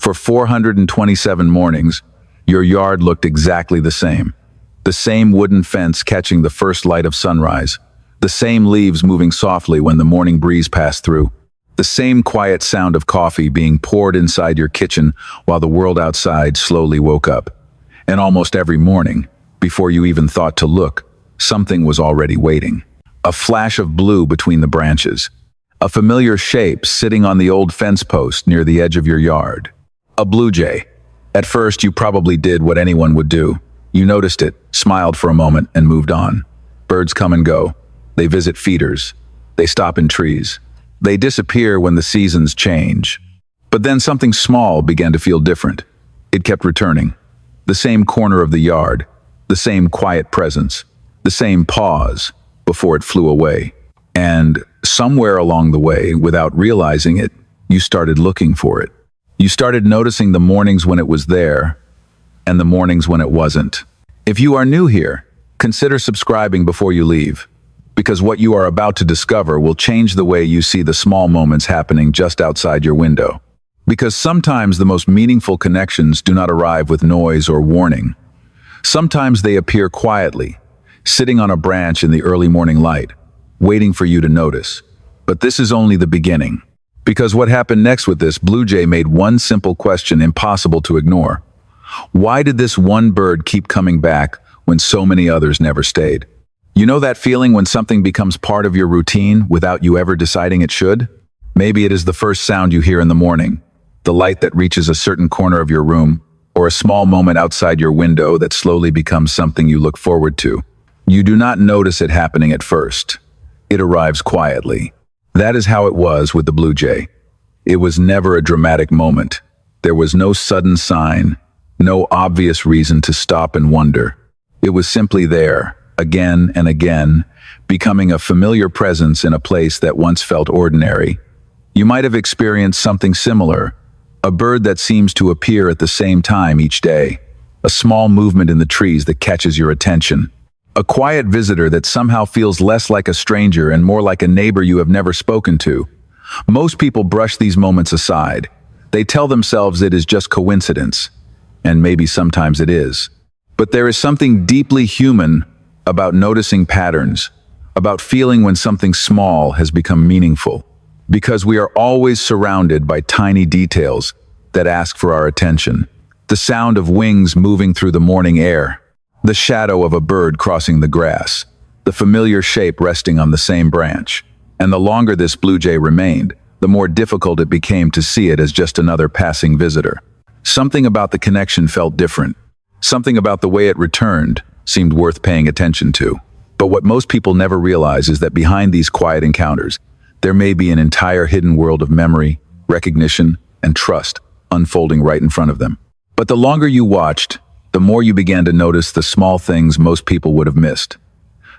For 427 mornings, your yard looked exactly the same. The same wooden fence catching the first light of sunrise. The same leaves moving softly when the morning breeze passed through. The same quiet sound of coffee being poured inside your kitchen while the world outside slowly woke up. And almost every morning, before you even thought to look, something was already waiting. A flash of blue between the branches. A familiar shape sitting on the old fence post near the edge of your yard. A blue jay. At first, you probably did what anyone would do. You noticed it, smiled for a moment, and moved on. Birds come and go. They visit feeders. They stop in trees. They disappear when the seasons change. But then something small began to feel different. It kept returning. The same corner of the yard, the same quiet presence, the same pause before it flew away. And somewhere along the way, without realizing it, you started looking for it. You started noticing the mornings when it was there and the mornings when it wasn't. If you are new here, consider subscribing before you leave, because what you are about to discover will change the way you see the small moments happening just outside your window. Because sometimes the most meaningful connections do not arrive with noise or warning. Sometimes they appear quietly, sitting on a branch in the early morning light, waiting for you to notice. But this is only the beginning. Because what happened next with this blue jay made one simple question impossible to ignore. Why did this one bird keep coming back when so many others never stayed? You know that feeling when something becomes part of your routine without you ever deciding it should? Maybe it is the first sound you hear in the morning, the light that reaches a certain corner of your room, or a small moment outside your window that slowly becomes something you look forward to. You do not notice it happening at first. It arrives quietly. That is how it was with the blue jay. It was never a dramatic moment. There was no sudden sign, no obvious reason to stop and wonder. It was simply there, again and again, becoming a familiar presence in a place that once felt ordinary. You might have experienced something similar, a bird that seems to appear at the same time each day, a small movement in the trees that catches your attention, a quiet visitor that somehow feels less like a stranger and more like a neighbor you have never spoken to. Most people brush these moments aside. They tell themselves it is just coincidence, and maybe sometimes it is. But there is something deeply human about noticing patterns, about feeling when something small has become meaningful, because we are always surrounded by tiny details that ask for our attention. The sound of wings moving through the morning air, the shadow of a bird crossing the grass, the familiar shape resting on the same branch. And the longer this blue jay remained, the more difficult it became to see it as just another passing visitor. Something about the connection felt different. Something about the way it returned seemed worth paying attention to. But what most people never realize is that behind these quiet encounters, there may be an entire hidden world of memory, recognition, and trust unfolding right in front of them. But the longer you watched, the more you began to notice the small things most people would have missed.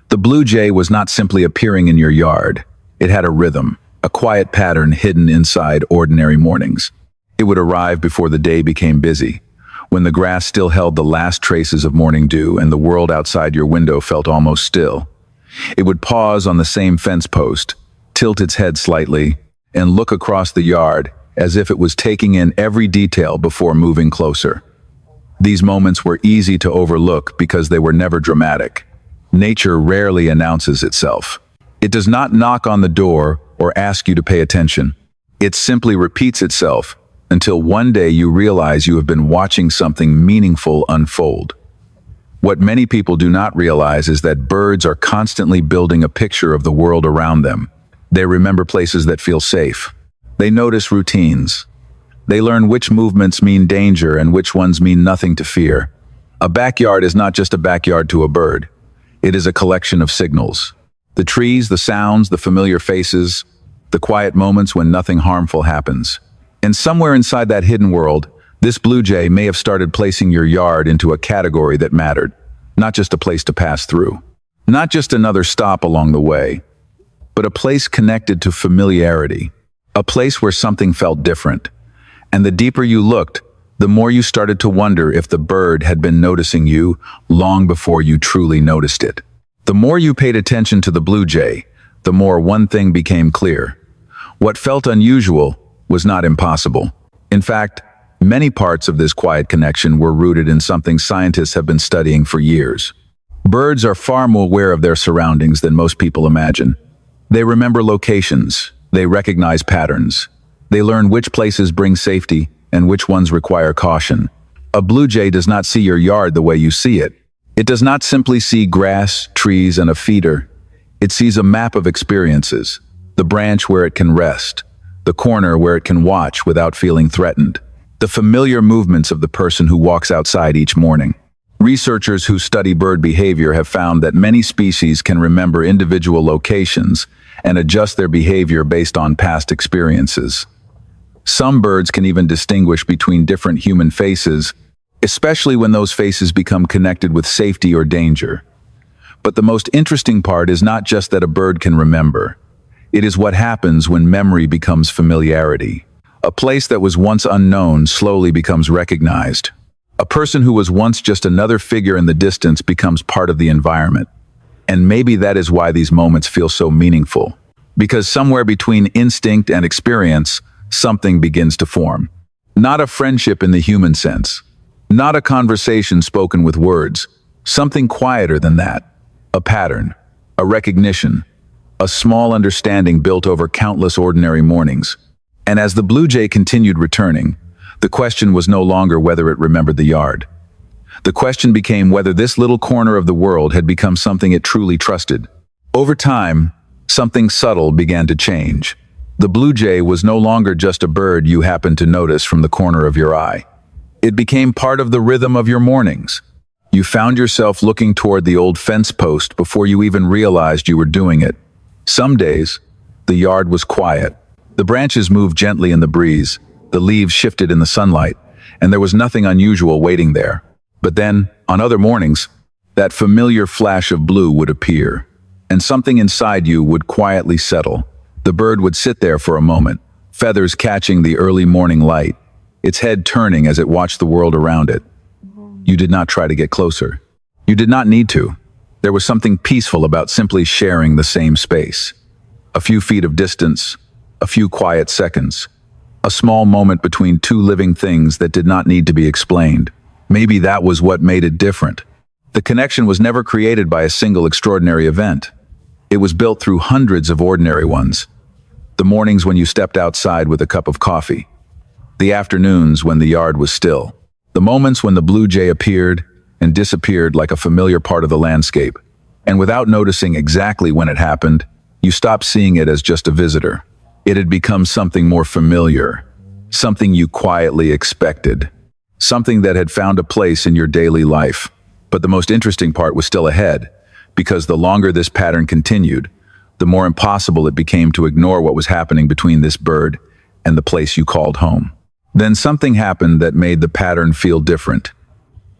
The blue jay was not simply appearing in your yard. It had a rhythm, a quiet pattern hidden inside ordinary mornings. It would arrive before the day became busy, when the grass still held the last traces of morning dew and the world outside your window felt almost still. It would pause on the same fence post, tilt its head slightly, and look across the yard as if it was taking in every detail before moving closer. These moments were easy to overlook because they were never dramatic. Nature rarely announces itself. It does not knock on the door or ask you to pay attention. It simply repeats itself until one day you realize you have been watching something meaningful unfold. What many people do not realize is that birds are constantly building a picture of the world around them. They remember places that feel safe. They notice routines. They learn which movements mean danger and which ones mean nothing to fear. A backyard is not just a backyard to a bird. It is a collection of signals. The trees, the sounds, the familiar faces, the quiet moments when nothing harmful happens. And somewhere inside that hidden world, this blue jay may have started placing your yard into a category that mattered, not just a place to pass through, not just another stop along the way, but a place connected to familiarity, a place where something felt different. And the deeper you looked, the more you started to wonder if the bird had been noticing you long before you truly noticed it. The more you paid attention to the blue jay, the more one thing became clear. What felt unusual was not impossible. In fact, Many parts of this quiet connection were rooted in something scientists have been studying for years. Birds are far more aware of their surroundings than most people imagine. They remember locations, they recognize patterns, they learn which places bring safety and which ones require caution. A blue jay does not see your yard the way you see it. It does not simply see grass, trees, and a feeder. It sees a map of experiences, the branch where it can rest, the corner where it can watch without feeling threatened, the familiar movements of the person who walks outside each morning. Researchers who study bird behavior have found that many species can remember individual locations and adjust their behavior based on past experiences. Some birds can even distinguish between different human faces, especially when those faces become connected with safety or danger. But the most interesting part is not just that a bird can remember. It is what happens when memory becomes familiarity. A place that was once unknown slowly becomes recognized. A person who was once just another figure in the distance becomes part of the environment. And maybe that is why these moments feel so meaningful. Because somewhere between instinct and experience, something begins to form. Not a friendship in the human sense. Not a conversation spoken with words. Something quieter than that. A pattern. A recognition. A small understanding built over countless ordinary mornings. And as the blue jay continued returning, the question was no longer whether it remembered the yard. The question became whether this little corner of the world had become something it truly trusted. Over time, something subtle began to change. The blue jay was no longer just a bird you happened to notice from the corner of your eye. It became part of the rhythm of your mornings. You found yourself looking toward the old fence post before you even realized you were doing it. Some days, the yard was quiet. The branches moved gently in the breeze, the leaves shifted in the sunlight, and there was nothing unusual waiting there. But then, on other mornings, that familiar flash of blue would appear, and something inside you would quietly settle. The bird would sit there for a moment, feathers catching the early morning light, its head turning as it watched the world around it. You did not try to get closer. You did not need to. There was something peaceful about simply sharing the same space. A few feet of distance, a few quiet seconds, a small moment between two living things that did not need to be explained. Maybe that was what made it different. The connection was never created by a single extraordinary event. It was built through hundreds of ordinary ones. The mornings when you stepped outside with a cup of coffee. The afternoons when the yard was still. The moments when the blue jay appeared and disappeared like a familiar part of the landscape. And without noticing exactly when it happened, you stopped seeing it as just a visitor. It had become something more familiar, something you quietly expected, something that had found a place in your daily life. But the most interesting part was still ahead, because the longer this pattern continued, the more impossible it became to ignore what was happening between this bird and the place you called home. Then something happened that made the pattern feel different.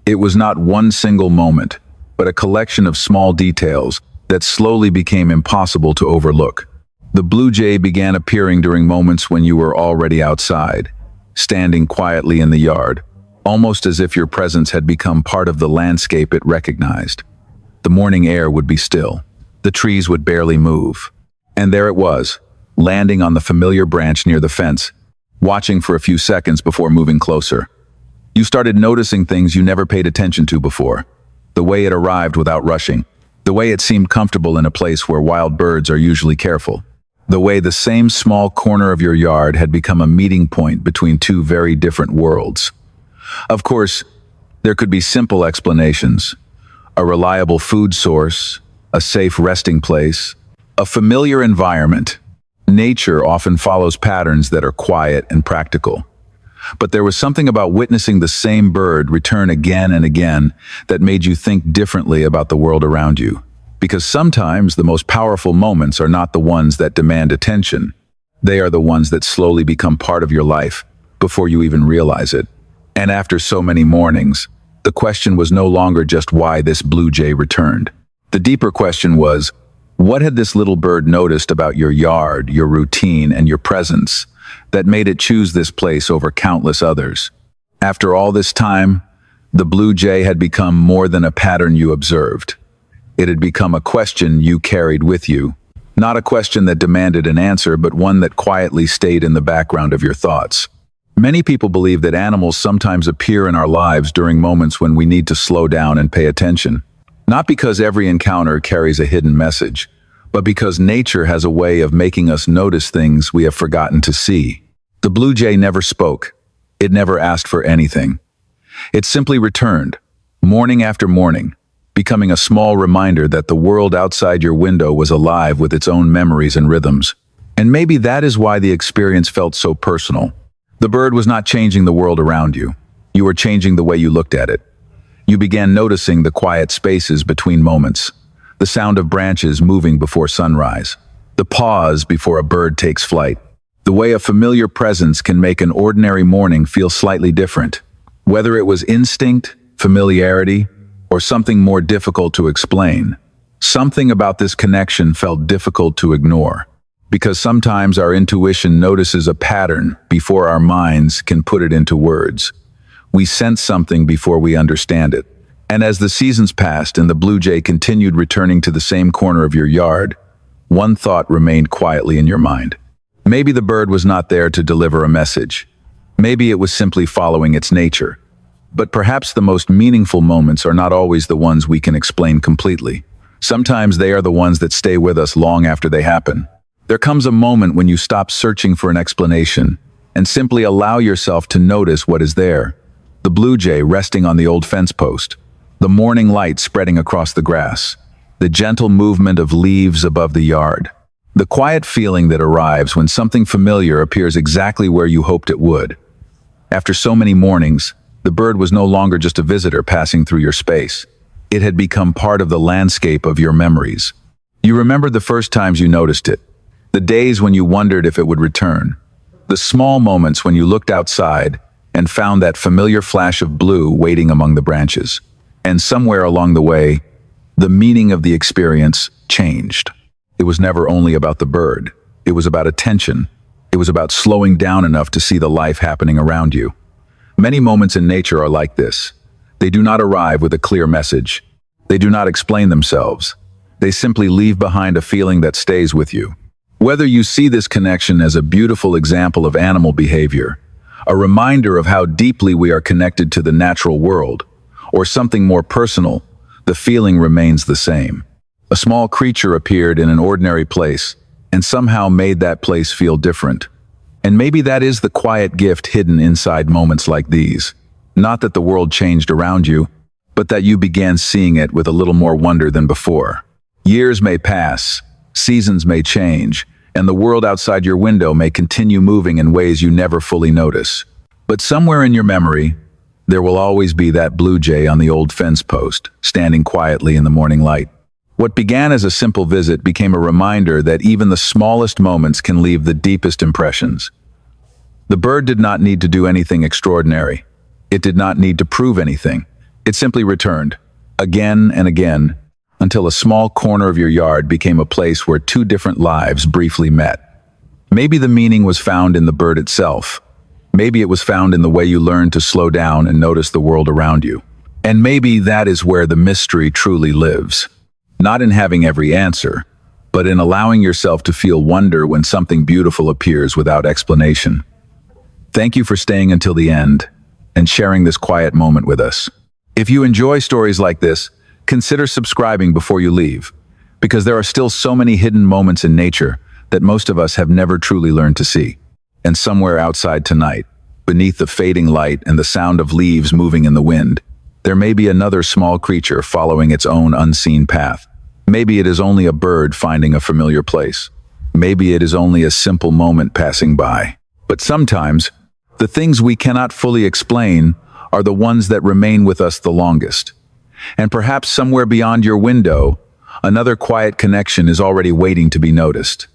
It was not one single moment, but a collection of small details that slowly became impossible to overlook. The blue jay began appearing during moments when you were already outside, standing quietly in the yard, almost as if your presence had become part of the landscape it recognized. The morning air would be still. The trees would barely move. And there it was, landing on the familiar branch near the fence, watching for a few seconds before moving closer. You started noticing things you never paid attention to before. The way it arrived without rushing. The way it seemed comfortable in a place where wild birds are usually careful. The way the same small corner of your yard had become a meeting point between two very different worlds. Of course, there could be simple explanations. A reliable food source, a safe resting place, a familiar environment. Nature often follows patterns that are quiet and practical. But there was something about witnessing the same bird return again and again that made you think differently about the world around you. Because sometimes the most powerful moments are not the ones that demand attention. They are the ones that slowly become part of your life before you even realize it. And after so many mornings, the question was no longer just why this blue jay returned. The deeper question was, what had this little bird noticed about your yard, your routine, and your presence that made it choose this place over countless others? After all this time, the blue jay had become more than a pattern you observed. It had become a question you carried with you. Not a question that demanded an answer, but one that quietly stayed in the background of your thoughts. Many people believe that animals sometimes appear in our lives during moments when we need to slow down and pay attention. Not because every encounter carries a hidden message, but because nature has a way of making us notice things we have forgotten to see. The blue jay never spoke. It never asked for anything. It simply returned, morning after morning, becoming a small reminder that the world outside your window was alive with its own memories and rhythms. And maybe that is why the experience felt so personal. The bird was not changing the world around you. You were changing the way you looked at it. You began noticing the quiet spaces between moments, the sound of branches moving before sunrise, the pause before a bird takes flight, the way a familiar presence can make an ordinary morning feel slightly different. Whether it was instinct, familiarity, or something more difficult to explain, something about this connection felt difficult to ignore. Because sometimes our intuition notices a pattern before our minds can put it into words. We sense something before we understand it. And as the seasons passed and the blue jay continued returning to the same corner of your yard, one thought remained quietly in your mind. Maybe the bird was not there to deliver a message. Maybe it was simply following its nature. But perhaps the most meaningful moments are not always the ones we can explain completely. Sometimes they are the ones that stay with us long after they happen. There comes a moment when you stop searching for an explanation and simply allow yourself to notice what is there. The blue jay resting on the old fence post, the morning light spreading across the grass, the gentle movement of leaves above the yard, the quiet feeling that arrives when something familiar appears exactly where you hoped it would. After so many mornings, the bird was no longer just a visitor passing through your space. It had become part of the landscape of your memories. You remembered the first times you noticed it, the days when you wondered if it would return, the small moments when you looked outside and found that familiar flash of blue waiting among the branches. And somewhere along the way, the meaning of the experience changed. It was never only about the bird. It was about attention. It was about slowing down enough to see the life happening around you. Many moments in nature are like this. They do not arrive with a clear message. They do not explain themselves. They simply leave behind a feeling that stays with you. Whether you see this connection as a beautiful example of animal behavior, a reminder of how deeply we are connected to the natural world, or something more personal, the feeling remains the same. A small creature appeared in an ordinary place and somehow made that place feel different. And maybe that is the quiet gift hidden inside moments like these. Not that the world changed around you, but that you began seeing it with a little more wonder than before. Years may pass, seasons may change, and the world outside your window may continue moving in ways you never fully notice. But somewhere in your memory, there will always be that blue jay on the old fence post, standing quietly in the morning light. What began as a simple visit became a reminder that even the smallest moments can leave the deepest impressions. The bird did not need to do anything extraordinary. It did not need to prove anything. It simply returned, again and again, until a small corner of your yard became a place where two different lives briefly met. Maybe the meaning was found in the bird itself. Maybe it was found in the way you learned to slow down and notice the world around you. And maybe that is where the mystery truly lives. Not in having every answer, but in allowing yourself to feel wonder when something beautiful appears without explanation. Thank you for staying until the end and sharing this quiet moment with us. If you enjoy stories like this, consider subscribing before you leave, because there are still so many hidden moments in nature that most of us have never truly learned to see. And somewhere outside tonight, beneath the fading light and the sound of leaves moving in the wind, there may be another small creature following its own unseen path. Maybe it is only a bird finding a familiar place. Maybe it is only a simple moment passing by. But sometimes, the things we cannot fully explain are the ones that remain with us the longest. And perhaps somewhere beyond your window, another quiet connection is already waiting to be noticed.